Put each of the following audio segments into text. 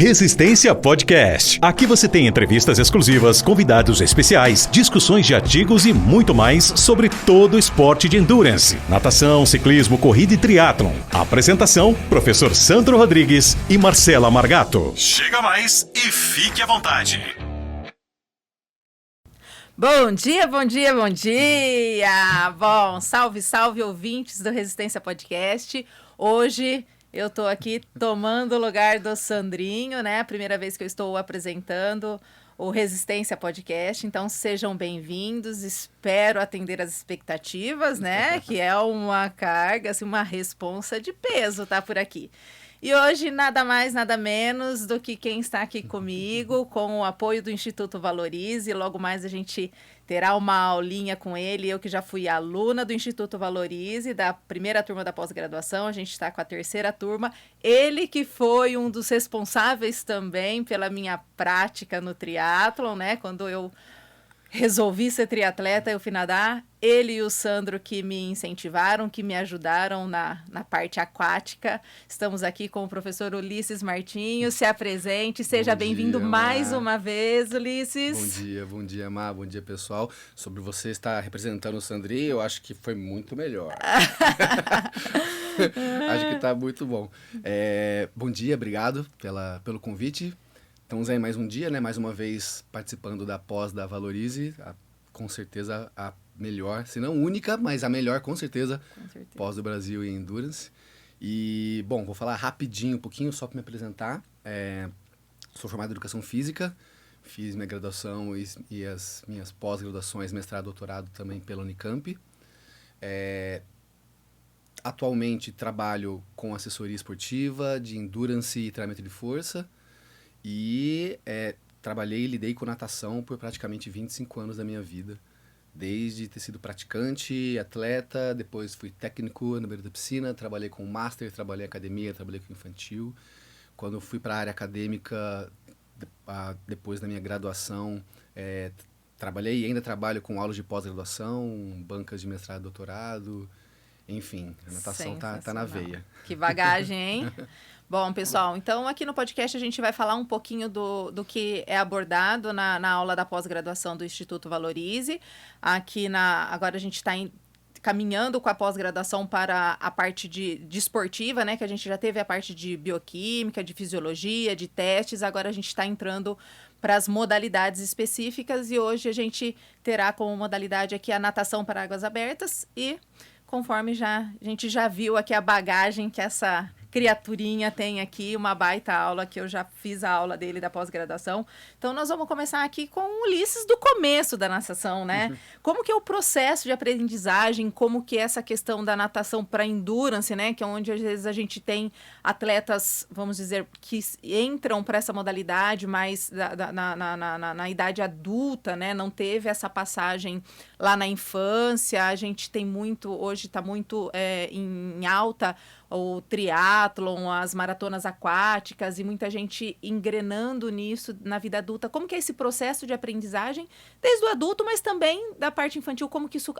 Resistência Podcast. Aqui você tem entrevistas exclusivas, convidados especiais, discussões de artigos e muito mais sobre todo o esporte de endurance, natação, ciclismo, corrida e triatlon. Apresentação, professor Sandro Rodrigues e Marcela Margato. Chega mais e fique à vontade. Bom dia, bom dia, bom dia! Bom, salve, salve ouvintes do Resistência Podcast. Hoje eu tô aqui tomando o lugar do Sandrinho, né? A primeira vez que eu estou apresentando o Resistência Podcast, então sejam bem-vindos, espero atender as expectativas, né? Que é uma carga, assim, uma responsa de peso, tá por aqui. E hoje nada mais, nada menos do que quem está aqui comigo, com o apoio do Instituto Valorize. Logo mais a gente terá uma aulinha com ele. Eu que já fui aluna do Instituto Valorize, da primeira turma da pós-graduação, a gente está com a terceira turma. Ele que foi um dos responsáveis também pela minha prática no triatlon, né? Quando eu resolvi ser triatleta, eu fui nadar. Ele e o Sandro que me incentivaram, que me ajudaram na parte aquática. Estamos aqui com o professor Ulisses Martinho. Se apresente, seja bem-vindo mais uma vez, Ulisses. Bom dia, Má. Bom dia, pessoal. Sobre você estar representando o Sandrinho, eu acho que foi muito melhor. Acho que está muito bom. Bom dia, obrigado pelo convite. Estamos aí mais um dia, né? Mais uma vez participando da pós da Valorize, com certeza a melhor, se não única, mas a melhor com certeza, pós do Brasil em Endurance. E, bom, vou falar rapidinho um pouquinho só para me apresentar. Sou formado em Educação Física, fiz minha graduação e as minhas pós-graduações, mestrado e doutorado também pela Unicamp. Atualmente trabalho com assessoria esportiva de Endurance e treinamento de força. E trabalhei e lidei com natação por praticamente 25 anos da minha vida. Desde ter sido praticante, atleta, depois fui técnico na beira da piscina, trabalhei com master, trabalhei em academia, trabalhei com infantil. Quando fui para a área acadêmica, depois da minha graduação, trabalhei e ainda trabalho com aulas de pós-graduação, bancas de mestrado e doutorado. Enfim, a natação tá na veia. Que bagagem, hein? Bom, pessoal, então aqui no podcast a gente vai falar um pouquinho do que é abordado na aula da pós-graduação do Instituto Valorize. Agora a gente está caminhando com a pós-graduação para a parte de esportiva, né? Que a gente já teve a parte de bioquímica, de fisiologia, de testes. Agora a gente está entrando para as modalidades específicas e hoje a gente terá como modalidade aqui a natação para águas abertas e, conforme a gente já viu aqui a bagagem que essa criaturinha tem aqui, uma baita aula que eu já fiz a aula dele da pós-graduação. Então nós vamos começar aqui com o Ulisses do começo da natação, né? Como que é o processo de aprendizagem, como que é essa questão da natação para endurance, né? Que é onde às vezes a gente tem atletas, vamos dizer, que entram para essa modalidade, mas na idade adulta, né? Não teve essa passagem lá na infância. A gente tem muito, hoje está muito em alta o triatlon, as maratonas aquáticas e muita gente engrenando nisso na vida adulta. Como que é esse processo de aprendizagem, desde o adulto, mas também da parte infantil, como que isso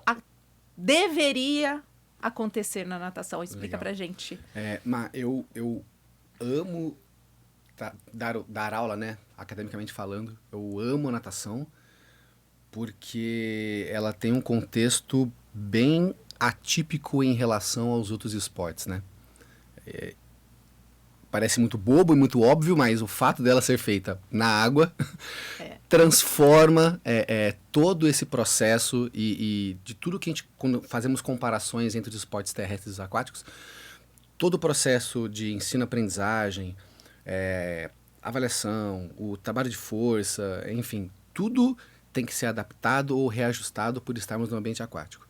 deveria acontecer na natação? Explica pra gente. Eu amo dar aula, né, academicamente falando. Eu amo a natação porque ela tem um contexto bem atípico em relação aos outros esportes, né? Parece muito bobo e muito óbvio, mas o fato dela ser feita na água transforma todo esse processo e de tudo que a gente, quando fazemos comparações entre os esportes terrestres e aquáticos, todo o processo de ensino-aprendizagem, avaliação, o trabalho de força, enfim, tudo tem que ser adaptado ou reajustado por estarmos no ambiente aquático.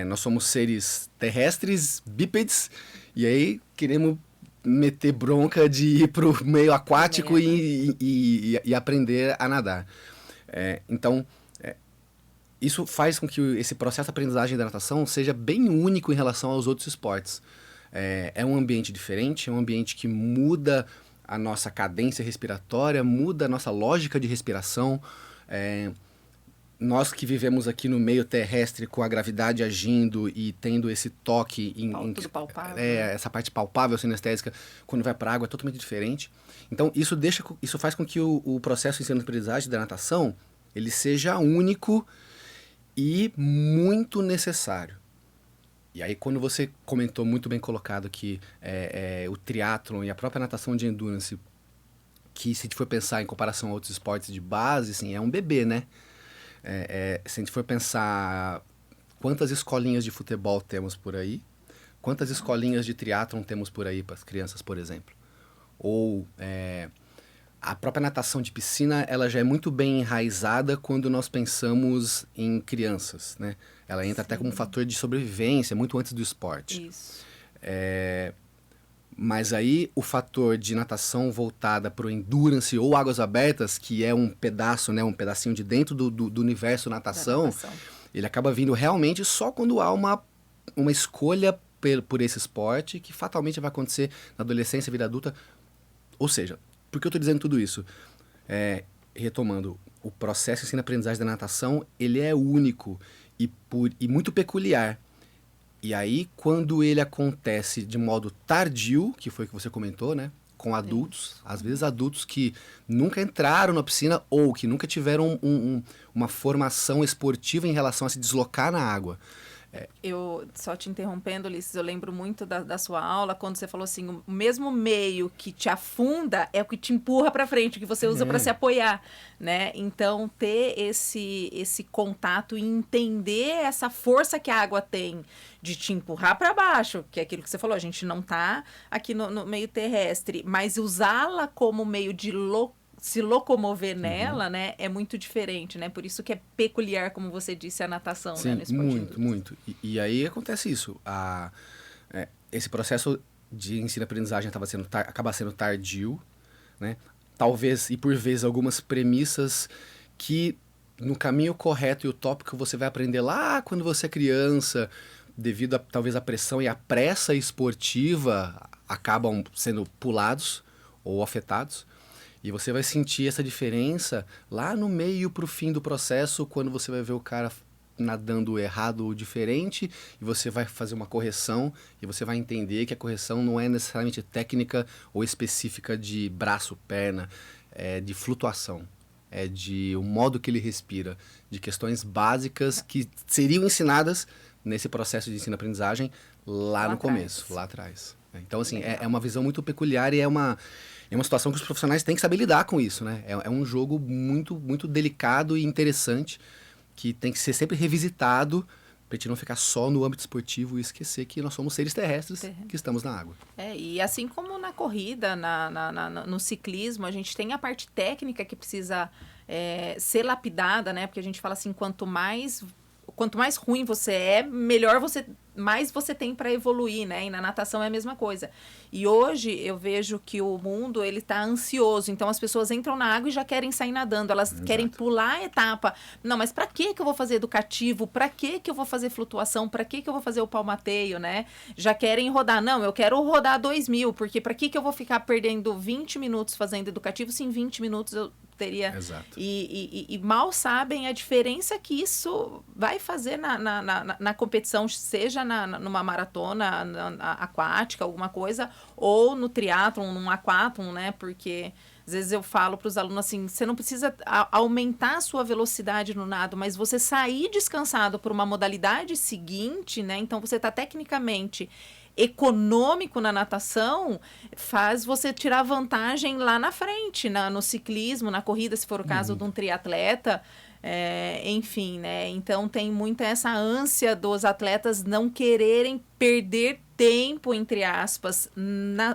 Nós somos seres terrestres, bípedes, e aí queremos meter bronca de ir para o meio aquático e aprender a nadar. Então, isso faz com que esse processo de aprendizagem da natação seja bem único em relação aos outros esportes. É um ambiente diferente, é um ambiente que muda a nossa cadência respiratória, muda a nossa lógica de respiração. nós que vivemos aqui no meio terrestre com a gravidade agindo e tendo esse toque Tudo palpável. essa parte palpável sinestésica, quando vai para a água é totalmente diferente. Então isso faz com que o processo de ensino-aprendizagem da natação ele seja único e muito necessário. E aí quando você comentou muito bem colocado que o triatlon e a própria natação de endurance, que se a gente for pensar em comparação a outros esportes de base, assim, é um bebê, né? Se a gente for pensar quantas escolinhas de futebol temos por aí, quantas escolinhas de triatlon temos por aí para as crianças, por exemplo. Ou a própria natação de piscina, ela já é muito bem enraizada quando nós pensamos em crianças, né? Ela entra até como um fator de sobrevivência, muito antes do esporte. Isso. Mas aí o fator de natação voltada para o endurance ou águas abertas, que é um pedaço, né, um pedacinho de dentro do universo natação, ele acaba vindo realmente só quando há uma escolha por esse esporte, que fatalmente vai acontecer na adolescência, vida adulta. Ou seja, por que eu estou dizendo tudo isso? Retomando, o processo de ensino-aprendizagem da natação, ele é único e muito peculiar. E aí, quando ele acontece de modo tardio, que foi o que você comentou, né? Com adultos, às vezes adultos que nunca entraram na piscina ou que nunca tiveram uma formação esportiva em relação a se deslocar na água. Eu, só te interrompendo, Ulisses, eu lembro muito da sua aula, quando você falou assim, o mesmo meio que te afunda é o que te empurra para frente, o que você usa para se apoiar, né? Então, ter esse contato e entender essa força que a água tem de te empurrar para baixo, que é aquilo que você falou, a gente não tá aqui no meio terrestre, mas usá-la como meio de se locomover nela, né, é muito diferente, né? Por isso que é peculiar, como você disse, a natação, sim, né? No esporte muito. E aí acontece isso. Esse processo de ensino-aprendizagem acaba sendo tardio, né? Talvez, e por vezes, algumas premissas que no caminho correto e utópico você vai aprender lá quando você é criança, devido talvez à pressão e à pressa esportiva, acabam sendo pulados ou afetados. E você vai sentir essa diferença lá no meio pro fim do processo, quando você vai ver o cara nadando errado ou diferente, e você vai fazer uma correção, e você vai entender que a correção não é necessariamente técnica ou específica de braço, perna, é de flutuação, é de o modo que ele respira, de questões básicas que seriam ensinadas nesse processo de ensino-aprendizagem lá no começo, lá atrás. Então, assim, é uma visão muito peculiar e é uma situação que os profissionais têm que saber lidar com isso, né? É um jogo muito, muito delicado e interessante que tem que ser sempre revisitado para a gente não ficar só no âmbito esportivo e esquecer que nós somos seres terrestres que estamos na água. E assim como na corrida, no ciclismo, a gente tem a parte técnica que precisa ser lapidada, né? Porque a gente fala assim, quanto mais ruim você é, mais você tem para evoluir, né? E na natação é a mesma coisa. E hoje eu vejo que o mundo, ele tá ansioso. Então as pessoas entram na água e já querem sair nadando. Elas querem pular a etapa. Não, mas para que eu vou fazer educativo? Para que eu vou fazer flutuação? Para que eu vou fazer o palmateio, né? Já querem rodar. Não, eu quero rodar 2.000, porque para que eu vou ficar perdendo 20 minutos fazendo educativo se em 20 minutos eu teria... Exato. E mal sabem a diferença que isso vai fazer na competição, seja numa maratona aquática, alguma coisa, ou no triatlon, num aquatlon, né? Porque às vezes eu falo para os alunos assim, você não precisa aumentar a sua velocidade no nado, mas você sair descansado por uma modalidade seguinte, né? Então você está tecnicamente econômico na natação, faz você tirar vantagem lá na frente, no ciclismo, na corrida, se for o caso de um triatleta, enfim, né? Então tem muito essa ânsia dos atletas não quererem perder tempo, entre aspas,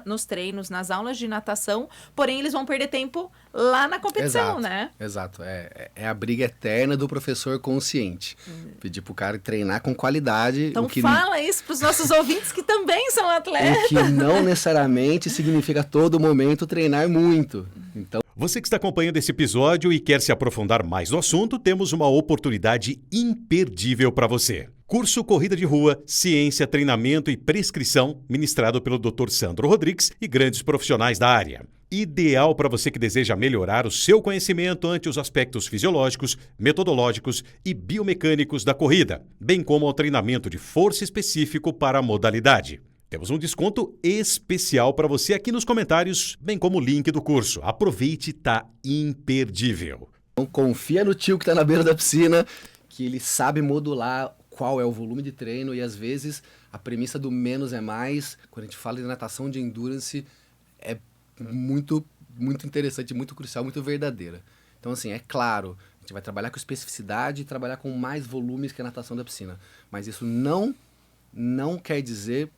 nos treinos, nas aulas de natação, porém eles vão perder tempo lá na competição, né? Exato, é a briga eterna do professor consciente. Pedir pro cara treinar com qualidade. Então fala isso pros nossos ouvintes que também são atletas. O que não necessariamente significa todo momento treinar muito. Então, você que está acompanhando esse episódio e quer se aprofundar mais no assunto, temos uma oportunidade imperdível para você. Curso Corrida de Rua, Ciência, Treinamento e Prescrição, ministrado pelo Dr. Sandro Rodrigues e grandes profissionais da área. Ideal para você que deseja melhorar o seu conhecimento ante os aspectos fisiológicos, metodológicos e biomecânicos da corrida, bem como ao treinamento de força específico para a modalidade. Temos um desconto especial para você aqui nos comentários, bem como o link do curso. Aproveite, tá imperdível. Então confia no tio que está na beira da piscina, que ele sabe modular qual é o volume de treino e às vezes a premissa do menos é mais, quando a gente fala de natação de endurance, é muito, muito interessante, muito crucial, muito verdadeira. Então, assim, é claro, a gente vai trabalhar com especificidade e trabalhar com mais volumes que a natação da piscina. Mas isso não quer dizer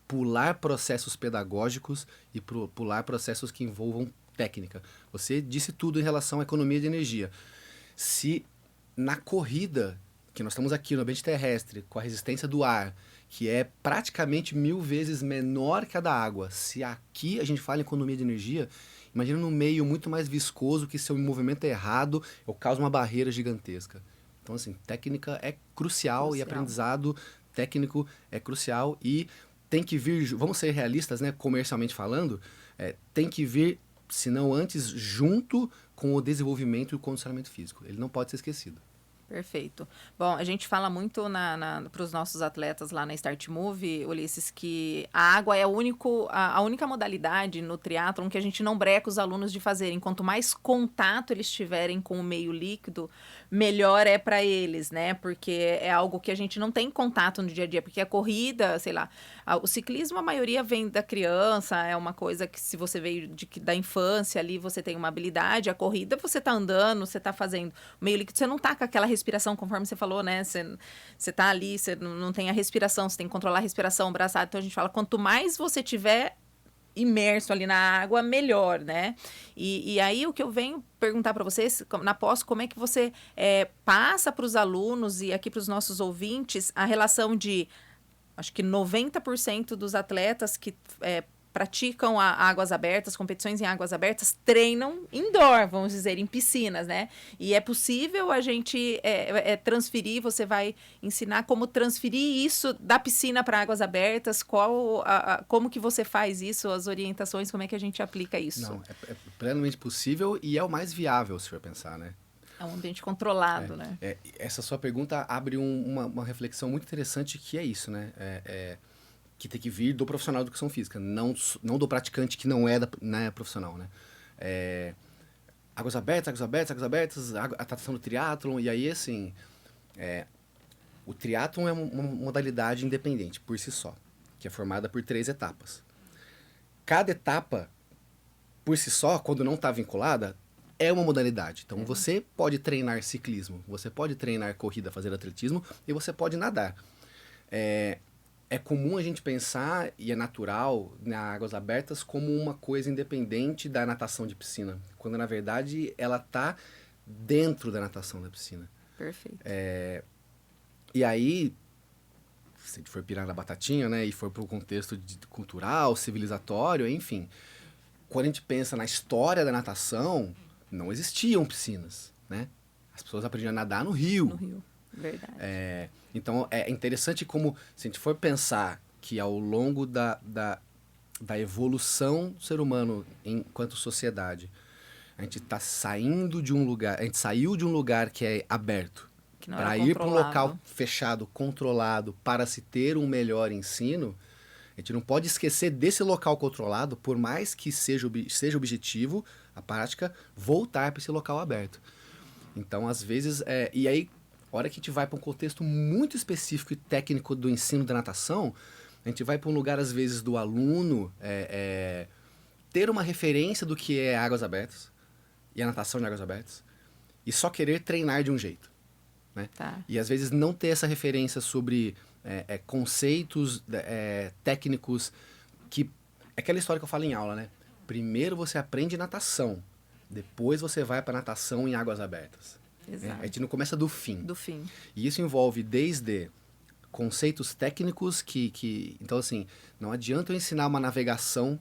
pular processos pedagógicos e pular processos que envolvam técnica. Você disse tudo em relação à economia de energia. Se na corrida, que nós estamos aqui no ambiente terrestre, com a resistência do ar, que é praticamente 1000 vezes menor que a da água. Se aqui a gente fala em economia de energia, imagina num meio muito mais viscoso que se o movimento é errado, eu causo uma barreira gigantesca. Então, assim, técnica é crucial e aprendizado técnico é crucial e tem que vir, vamos ser realistas, né, comercialmente falando, tem que vir, se não antes, junto com o desenvolvimento e o condicionamento físico. Ele não pode ser esquecido. Perfeito. Bom, a gente fala muito para os nossos atletas lá na Start Move, Ulisses, que a água é a única modalidade no triatlon que a gente não breca os alunos de fazerem. Quanto mais contato eles tiverem com o meio líquido, melhor é para eles, né? Porque é algo que a gente não tem contato no dia a dia. Porque a corrida, sei lá, o ciclismo, a maioria vem da criança, é uma coisa que se você veio da infância ali, você tem uma habilidade. A corrida, você tá andando, você tá fazendo o meio líquido, você não tá com aquela respiração, conforme você falou, né? Você tá ali, você não tem a respiração, você tem que controlar a respiração, o braçado. Então a gente fala, quanto mais você tiver imerso ali na água, melhor, né? E aí o que eu venho perguntar para vocês, na pós, como é que você passa para os alunos e aqui para os nossos ouvintes a relação de, acho que 90% dos atletas que praticam águas abertas, competições em águas abertas, treinam indoor, vamos dizer, em piscinas, né? E é possível a gente transferir, você vai ensinar como transferir isso da piscina para águas abertas, como que você faz isso, as orientações, como é que a gente aplica isso? Não, é plenamente possível e é o mais viável, se for pensar, né? É um ambiente controlado, né? Essa sua pergunta abre uma reflexão muito interessante que é isso, né? Que tem que vir do profissional de educação física, não do praticante que não é profissional, né? Águas abertas, a natação do triatlon, e aí, assim, o triatlon é uma modalidade independente, por si só, que é formada por 3 etapas. Cada etapa, por si só, quando não está vinculada, é uma modalidade. Então, você pode treinar ciclismo, você pode treinar corrida, fazer atletismo, e você pode nadar. É comum a gente pensar, e é natural, nas águas abertas, como uma coisa independente da natação de piscina. Quando, na verdade, ela está dentro da natação da piscina. Perfeito. E aí, se a gente for pirar na batatinha, né, e for para o contexto cultural, civilizatório, enfim, quando a gente pensa na história da natação, não existiam piscinas, né? As pessoas aprendiam a nadar no rio. No rio. Verdade. Então, é interessante como, se a gente for pensar que ao longo da evolução do ser humano enquanto sociedade, a gente está saindo de um lugar, a gente saiu de um lugar que é aberto para ir para um local fechado, controlado, para se ter um melhor ensino. A gente não pode esquecer desse local controlado, por mais que seja objetivo, a prática, voltar para esse local aberto. Então, às vezes, e aí, a hora que a gente vai para um contexto muito específico e técnico do ensino da natação, a gente vai para um lugar, às vezes, do aluno ter uma referência do que é águas abertas e a natação de águas abertas e só querer treinar de um jeito, né? Tá. E, às vezes, não ter essa referência sobre conceitos técnicos que... É aquela história que eu falo em aula, né? Primeiro você aprende natação, depois você vai para natação em águas abertas. Exato. A gente não começa do fim. Do fim. E isso envolve desde conceitos técnicos então, assim, não adianta eu ensinar uma navegação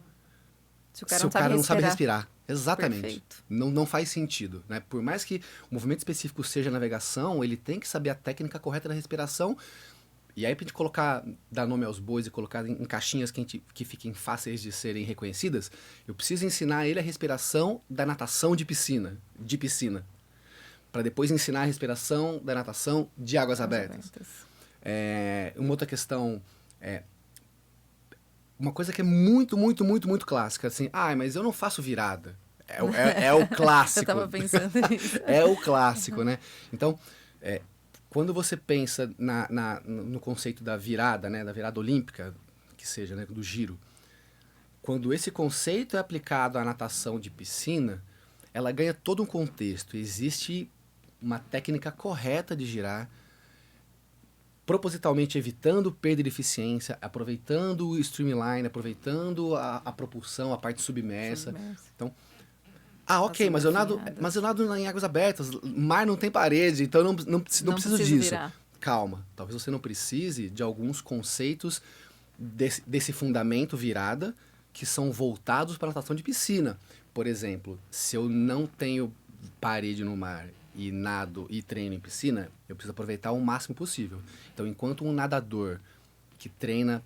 se o cara não sabe respirar. Exatamente. Perfeito. Não faz sentido, né? Por mais que o movimento específico seja navegação, ele tem que saber a técnica correta da respiração E aí, pra gente dar nome aos bois e colocar em caixinhas que fiquem fáceis de serem reconhecidas, eu preciso ensinar ele a respiração da natação de piscina. Para depois ensinar a respiração da natação de águas abertas. Uma outra questão uma coisa que é muito, muito, muito, muito clássica, assim, mas eu não faço virada. É o clássico. Eu tava pensando nisso. É o clássico, né? Então, quando você pensa no conceito da virada, né, da virada olímpica, que seja, né, do giro, quando esse conceito é aplicado à natação de piscina, ela ganha todo um contexto. Existe uma técnica correta de girar, propositalmente evitando perda de eficiência, aproveitando o streamline, aproveitando a propulsão, a parte submersa. Então, ok, mas eu nado em águas abertas, mar não tem parede, então não preciso disso. Virar. Calma, talvez você não precise de alguns conceitos desse fundamento virada que são voltados para a natação de piscina. Por exemplo, se eu não tenho parede no mar e nado e treino em piscina, eu preciso aproveitar o máximo possível. Então, enquanto um nadador que treina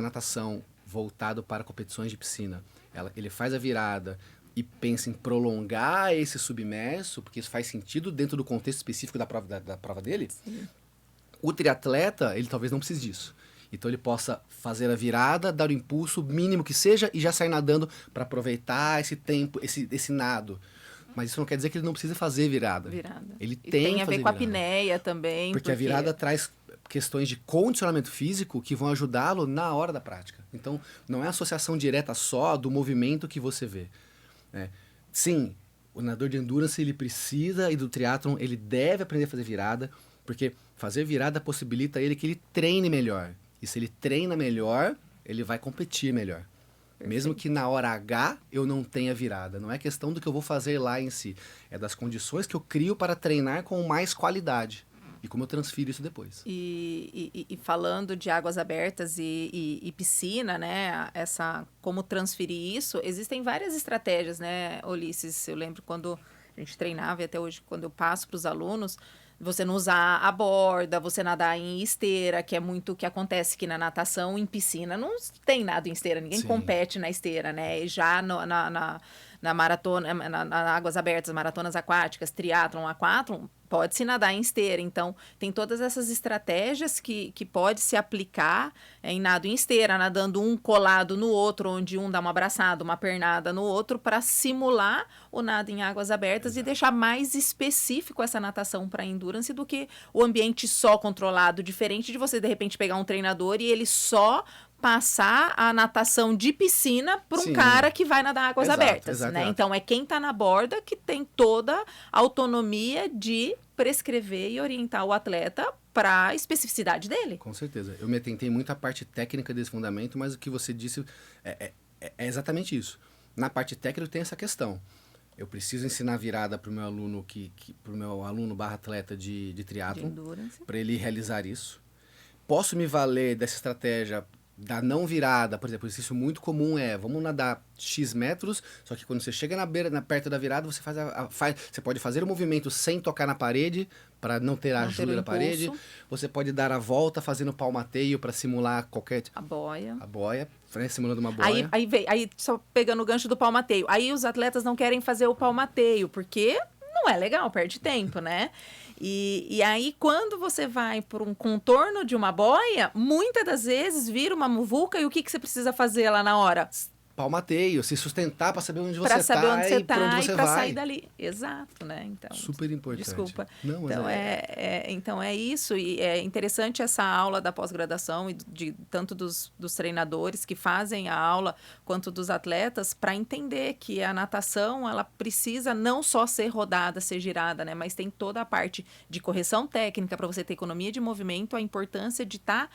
natação voltado para competições de piscina, ele faz a virada e pensa em prolongar esse submerso, porque isso faz sentido dentro do contexto específico da prova dele, sim. O triatleta, ele talvez não precise disso. Então ele possa fazer a virada, dar o impulso mínimo que seja e já sair nadando para aproveitar esse tempo, esse nado. Mas isso não quer dizer que ele não precisa fazer virada. Ele tem a ver com a apneia também. Porque a virada traz questões de condicionamento físico que vão ajudá-lo na hora da prática. Então, não é associação direta só do movimento que você vê. Sim, o nadador de endurance ele precisa, e do triatlon ele deve aprender a fazer virada, porque fazer virada possibilita ele que ele treine melhor. E se ele treina melhor, ele vai competir melhor. Perfeito. Mesmo que na hora H eu não tenha virada. Não é questão do que eu vou fazer lá em si. É das condições que eu crio para treinar com mais qualidade. E como eu transfiro isso depois. E falando de águas abertas e piscina, né? Como transferir isso, existem várias estratégias, né, Ulisses? Eu lembro quando a gente treinava e até hoje, quando eu passo para os alunos, você não usar a borda, você nadar em esteira, que é muito o que acontece aqui na natação. Em piscina não tem nada em esteira, ninguém compete na esteira, né? E já na maratona, na águas abertas, maratonas aquáticas, triatlon, aquatlon, pode-se nadar em esteira. Então, tem todas essas estratégias que pode se aplicar em nado em esteira, nadando um colado no outro, onde um dá uma abraçada, uma pernada no outro, para simular o nado em águas abertas. Exato. E deixar mais específico essa natação para endurance do que o ambiente só controlado, diferente de você, de repente, pegar um treinador e ele só passar a natação de piscina para um cara que vai nadar águas abertas, né? Então, é quem está na borda que tem toda a autonomia de prescrever e orientar o atleta para a especificidade dele. Com certeza. Eu me atentei muito à parte técnica desse fundamento, mas o que você disse é exatamente isso. Na parte técnica tem essa questão. Eu preciso ensinar virada para o meu aluno, para o meu aluno /atleta de triatlon, para ele realizar isso. Posso me valer dessa estratégia da não virada, por exemplo, exercício muito comum vamos nadar X metros, só que quando você chega perto da virada, você você pode fazer o movimento sem tocar na parede, para não ter a ajuda da parede. Você pode dar a volta fazendo palmateio para simular qualquer... A boia, né, simulando uma boia. Aí, só pegando o gancho do palmateio, aí os atletas não querem fazer o palmateio, porque não é legal, perde tempo, né? E aí, quando você vai por um contorno de uma boia, muitas das vezes vira uma muvuca e o que você precisa fazer lá na hora? Palmateio, se sustentar para saber onde você está e para onde você vai. Sair dali. Exato, né? Então, super importante. Desculpa. Não, então, então é isso. E é interessante essa aula da pós-graduação e tanto dos treinadores que fazem a aula quanto dos atletas para entender que a natação ela precisa não só ser rodada, ser girada, né? Mas tem toda a parte de correção técnica para você ter economia de movimento, a importância de estar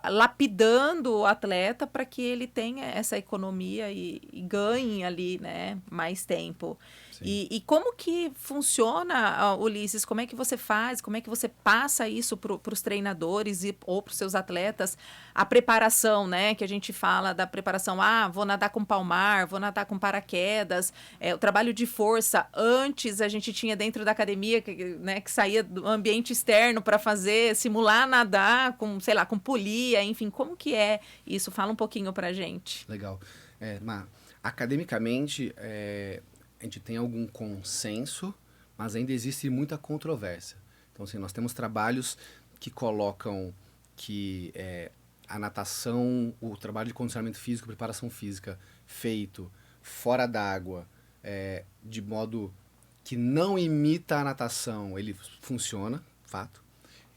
lapidando o atleta para que ele tenha essa economia economia e ganhe ali, né, mais tempo. Sim. E como que funciona, Ulisses? Como é que você faz? Como é que você passa isso para os treinadores ou para os seus atletas? A preparação, né? Que a gente fala da preparação. Vou nadar com palmar, vou nadar com paraquedas. O trabalho de força. Antes a gente tinha dentro da academia, né, que saía do ambiente externo para simular nadar com, sei lá, com polia, enfim. Como que é isso? Fala um pouquinho pra gente. Legal. Academicamente, a gente tem algum consenso, mas ainda existe muita controvérsia. Então, assim, nós temos trabalhos que colocam que a natação, o trabalho de condicionamento físico, preparação física, feito fora d'água, de modo que não imita a natação, ele funciona, fato.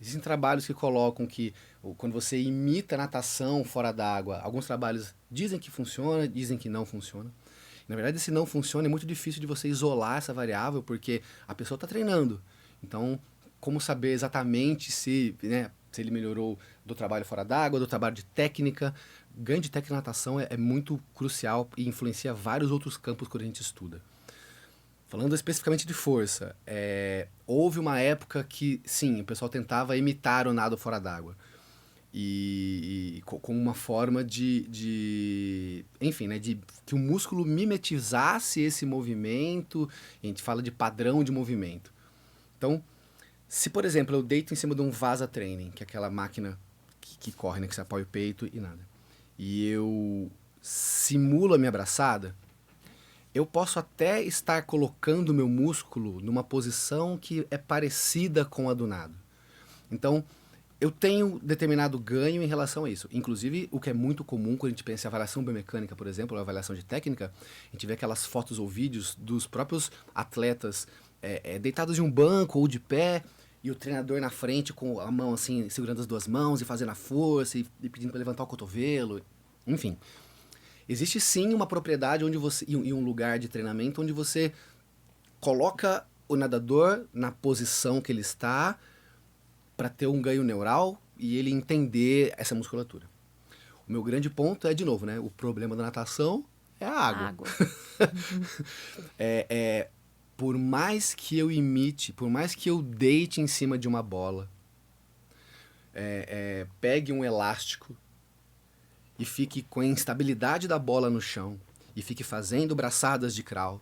Existem trabalhos que colocam que quando você imita a natação fora d'água, alguns trabalhos dizem que funciona, dizem que não funciona. Na verdade, se não funciona, é muito difícil de você isolar essa variável, porque a pessoa está treinando. Então, como saber exatamente se ele melhorou do trabalho fora d'água, do trabalho de técnica? Ganho de técnica na natação é muito crucial e influencia vários outros campos quando a gente estuda. Falando especificamente de força, houve uma época que, sim, o pessoal tentava imitar o nado fora d'água. E como uma forma enfim, né, de que o músculo mimetizasse esse movimento. A gente fala de padrão de movimento. Então, se, por exemplo, eu deito em cima de um Vasa Training, que é aquela máquina que corre, né, que você apoia o peito e nada, e eu simulo a minha braçada, eu posso até estar colocando o meu músculo numa posição que é parecida com a do nado. Então, eu tenho determinado ganho em relação a isso. Inclusive, o que é muito comum quando a gente pensa em avaliação biomecânica, por exemplo, ou avaliação de técnica, a gente vê aquelas fotos ou vídeos dos próprios atletas deitados em um banco ou de pé, e o treinador na frente com a mão assim, segurando as duas mãos e fazendo a força e pedindo para levantar o cotovelo. Enfim, existe sim uma propriedade onde você, e um lugar de treinamento onde você coloca o nadador na posição que ele está, para ter um ganho neural e ele entender essa musculatura. O meu grande ponto é, de novo, né? O problema da natação é a água. Por mais que eu imite, por mais que eu deite em cima de uma bola, pegue um elástico e fique com a instabilidade da bola no chão e fique fazendo braçadas de crawl,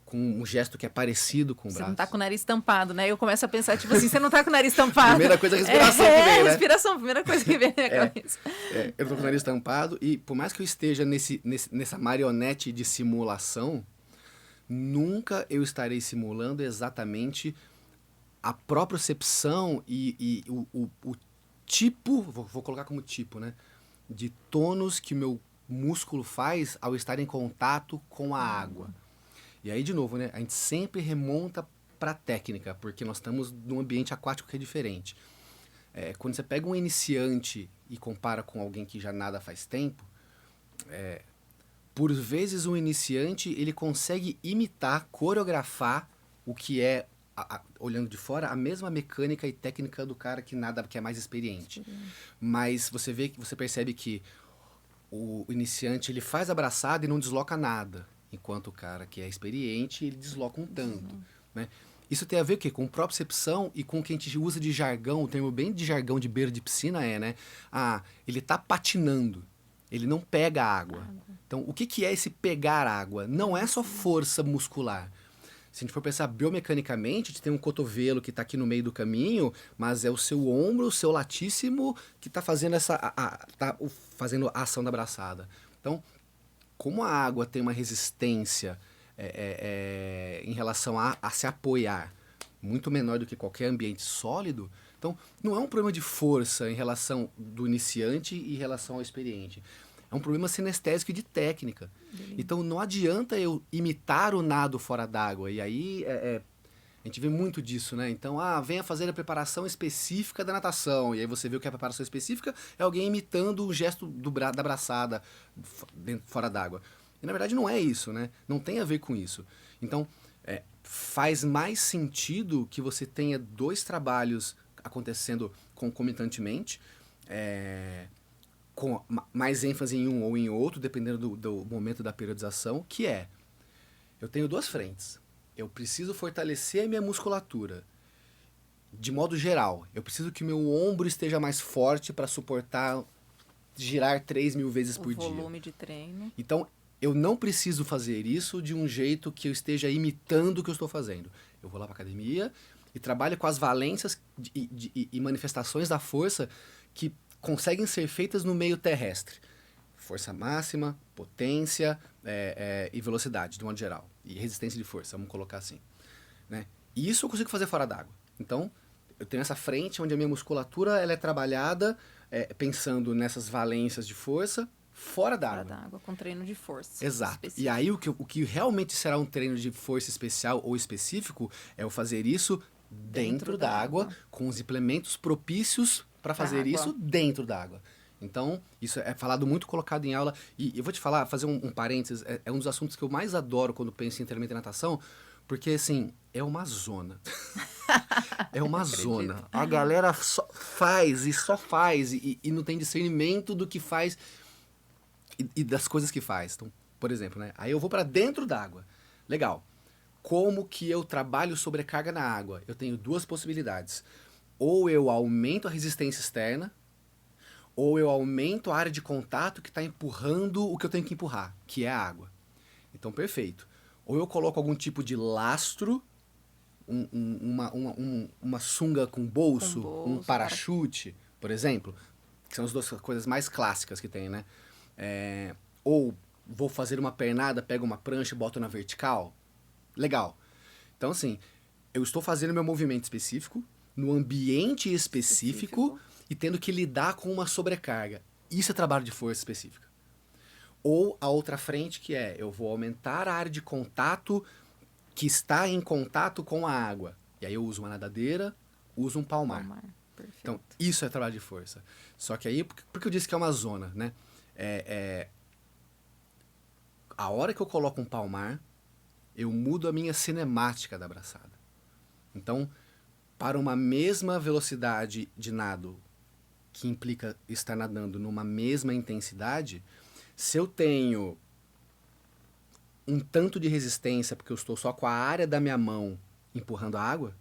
com um gesto que é parecido com o braço. Você não tá com o nariz tampado, né? Eu começo a pensar, tipo assim, você não tá com o nariz tampado. Primeira coisa é a respiração que vem, né? Respiração, primeira coisa que vem na cabeça. Eu tô com o nariz tampado e por mais que eu esteja nessa marionete de simulação, nunca eu estarei simulando exatamente a propriocepção e o tipo, vou colocar como tipo, né? De tônus que o meu músculo faz ao estar em contato com a água. E aí, de novo, né, a gente sempre remonta para a técnica, porque nós estamos num ambiente aquático que é diferente. Quando você pega um iniciante e compara com alguém que já nada faz tempo, por vezes o iniciante ele consegue imitar, coreografar o que é, olhando de fora, a mesma mecânica e técnica do cara que nada, que é mais experiente. Mas você percebe que o iniciante ele faz a braçada e não desloca nada. Enquanto o cara que é experiente, ele desloca um tanto. Né? Isso tem a ver o quê? Com propriocepção e com o que a gente usa de jargão, o termo bem de jargão de beira de piscina né? Ele está patinando, ele não pega água. Então, o que é esse pegar água? Não é só força muscular. Se a gente for pensar biomecanicamente, a gente tem um cotovelo que está aqui no meio do caminho, mas é o seu ombro, o seu latíssimo, que está fazendo fazendo a ação da braçada. Então, como a água tem uma resistência em relação a se apoiar muito menor do que qualquer ambiente sólido, então não é um problema de força em relação do iniciante e em relação ao experiente. É um problema sinestésico e de técnica. Então não adianta eu imitar o nado fora d'água. E aí a gente vê muito disso, né? Então, venha fazer a preparação específica da natação. E aí você vê o que é a preparação específica, é alguém imitando o gesto da braçada fora d'água. E na verdade não é isso, né? Não tem a ver com isso. Então, faz mais sentido que você tenha dois trabalhos acontecendo concomitantemente. com mais ênfase em um ou em outro, dependendo do momento da periodização, que é, eu tenho 2 frentes. Eu preciso fortalecer a minha musculatura. De modo geral, eu preciso que o meu ombro esteja mais forte para suportar girar 3.000 vezes por dia. O volume de treino. Então, eu não preciso fazer isso de um jeito que eu esteja imitando o que eu estou fazendo. Eu vou lá para academia e trabalho com as valências e manifestações da força que conseguem ser feitas no meio terrestre. Força máxima, potência e velocidade, de modo geral. E resistência de força, vamos colocar assim. Né? E isso eu consigo fazer fora d'água. Então, eu tenho essa frente onde a minha musculatura ela é trabalhada pensando nessas valências de força fora d'água. Fora d'água, com treino de força. Exato. Específico. E aí, o que realmente será um treino de força especial ou específico é eu fazer isso dentro d'água, com os implementos propícios para fazer isso dentro d'água. Então, isso é falado muito, colocado em aula. E eu vou te falar, fazer um parênteses, é um dos assuntos que eu mais adoro quando penso em treinamento e natação, porque, assim, é uma zona. É uma zona. A galera só faz e não tem discernimento do que faz e das coisas que faz. Então, por exemplo, né? Aí eu vou para dentro d'água. Legal. Como que eu trabalho sobrecarga na água? Eu tenho 2 possibilidades. Ou eu aumento a resistência externa, ou eu aumento a área de contato que está empurrando o que eu tenho que empurrar, que é a água. Então, perfeito. Ou eu coloco algum tipo de lastro, uma sunga com bolso, um parachute, por exemplo, que são as 2 coisas mais clássicas que tem, né? Ou vou fazer uma pernada, pego uma prancha e boto na vertical. Legal. Então, assim, eu estou fazendo meu movimento específico, no ambiente específico e tendo que lidar com uma sobrecarga. Isso é trabalho de força específica. Ou a outra frente que eu vou aumentar a área de contato que está em contato com a água. E aí eu uso uma nadadeira, uso um palmar. Então, isso é trabalho de força. Só que aí, porque eu disse que é uma zona, né? A hora que eu coloco um palmar, eu mudo a minha cinemática da braçada. Então, para uma mesma velocidade de nado, que implica estar nadando numa mesma intensidade, se eu tenho um tanto de resistência, porque eu estou só com a área da minha mão empurrando a água,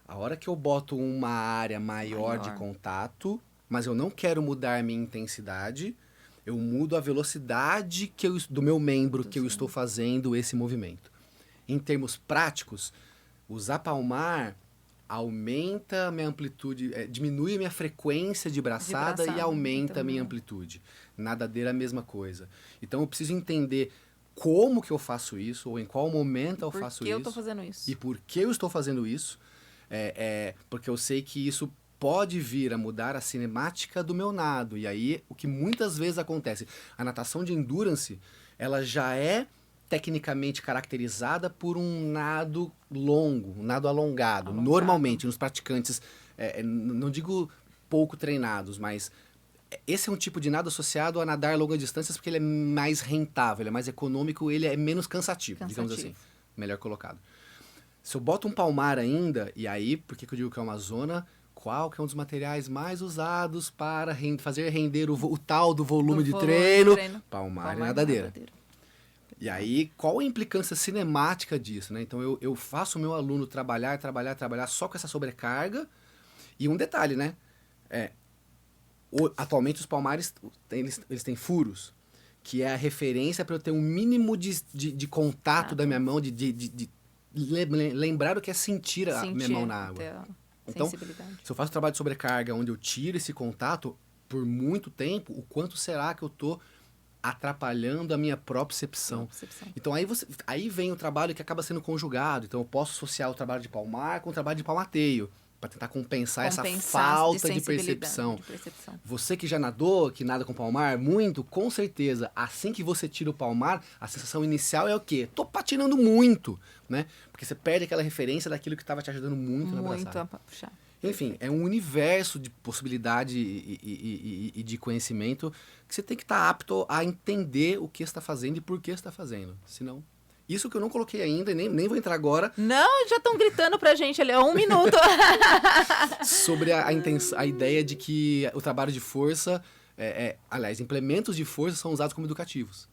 a hora que eu boto uma área maior de contato, mas eu não quero mudar a minha intensidade, eu mudo a velocidade do meu membro que eu estou fazendo esse movimento. Em termos práticos, usar palmar aumenta a minha amplitude, diminui a minha frequência de braçada e aumenta a minha amplitude. Nadadeira, a mesma coisa. Então, eu preciso entender como que eu faço isso, ou em qual momento eu faço isso. Por que eu estou fazendo isso. E por que eu estou fazendo isso. Porque eu sei que isso pode vir a mudar a cinemática do meu nado. E aí, o que muitas vezes acontece, a natação de endurance, ela já é tecnicamente caracterizada por um nado longo, um nado alongado. Normalmente, nos praticantes, não digo pouco treinados, mas esse é um tipo de nado associado a nadar longas distâncias porque ele é mais rentável, ele é mais econômico, ele é menos cansativo, digamos assim. Melhor colocado. Se eu boto um palmar ainda, e aí, por que eu digo que é uma zona? Qual que é um dos materiais mais usados para fazer render o tal do volume de treino? Palmar e nadadeira. E aí, qual a implicância cinemática disso, né? Então, eu faço o meu aluno trabalhar só com essa sobrecarga. E um detalhe, né? Atualmente, os palmares, eles têm furos, que é a referência para eu ter um mínimo de contato da minha mão, de lembrar o que é sentir a minha mão na água. Então, se eu faço trabalho de sobrecarga onde eu tiro esse contato por muito tempo, o quanto será que eu estou atrapalhando a minha propriocepção. Então, aí vem o trabalho que acaba sendo conjugado. Então, eu posso associar o trabalho de palmar com o trabalho de palmateio, para tentar compensar essa falta de percepção. Você que já nadou, que nada com palmar, muito, com certeza, assim que você tira o palmar, a sensação inicial é o quê? Tô patinando muito, né? Porque você perde aquela referência daquilo que estava te ajudando muito na braçada. Muito a puxar. Enfim, é um universo de possibilidade e de conhecimento que você tem que estar apto a entender o que está fazendo e por que está fazendo. Senão, isso que eu não coloquei ainda e nem vou entrar agora. Não, já estão gritando pra gente ali, 1 minuto. Sobre a ideia de que o trabalho de força Aliás, implementos de força são usados como educativos.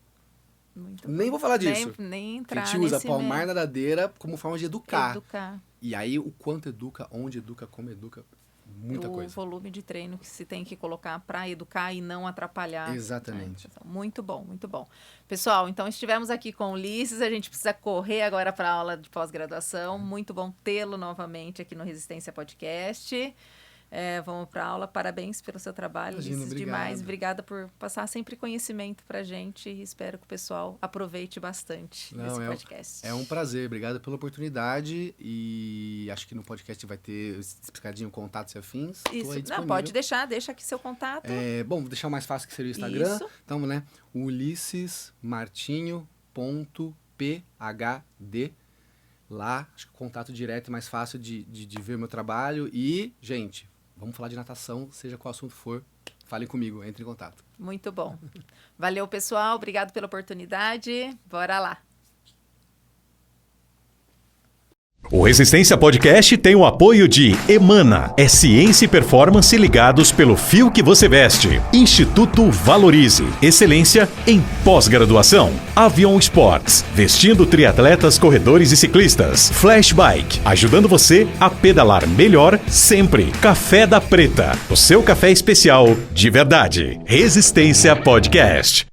Muito Nem vou falar disso. Nem A entrar gente usa nesse palmar nadadeira como forma de educar. Educar. E aí, o quanto educa, onde educa, como educa, muita o coisa. volume de treino que se tem que colocar para educar e não atrapalhar. Exatamente. Né? Muito bom, muito bom. Pessoal, então estivemos aqui com o Ulisses, a gente precisa correr agora para a aula de pós-graduação. Muito bom tê-lo novamente aqui no Resistência Podcast. Vamos para a aula. Parabéns pelo seu trabalho, Imagina, Ulisses, obrigado. demais. Obrigada por passar sempre conhecimento para a gente. Espero que o pessoal aproveite bastante desse podcast. É um prazer. Obrigado pela oportunidade. E acho que no podcast vai ter explicadinho contatos e afins. Isso. Não, pode deixar. Deixa aqui seu contato. Bom, vou deixar o mais fácil que seria o Instagram. Isso. Então, né? ulissesmartinho.phd. Lá, acho que o contato direto é mais fácil de ver o meu trabalho. E, gente, vamos falar de natação, seja qual assunto for, falem comigo, entre em contato. Muito bom. Valeu, pessoal. Obrigado pela oportunidade. Bora lá. O Resistência Podcast tem o apoio de Emana, é ciência e performance ligados pelo fio que você veste. Instituto Valorize, excelência em pós-graduação. Avion Sports, vestindo triatletas, corredores e ciclistas. Flash Bike, ajudando você a pedalar melhor sempre. Café da Preta, o seu café especial de verdade. Resistência Podcast.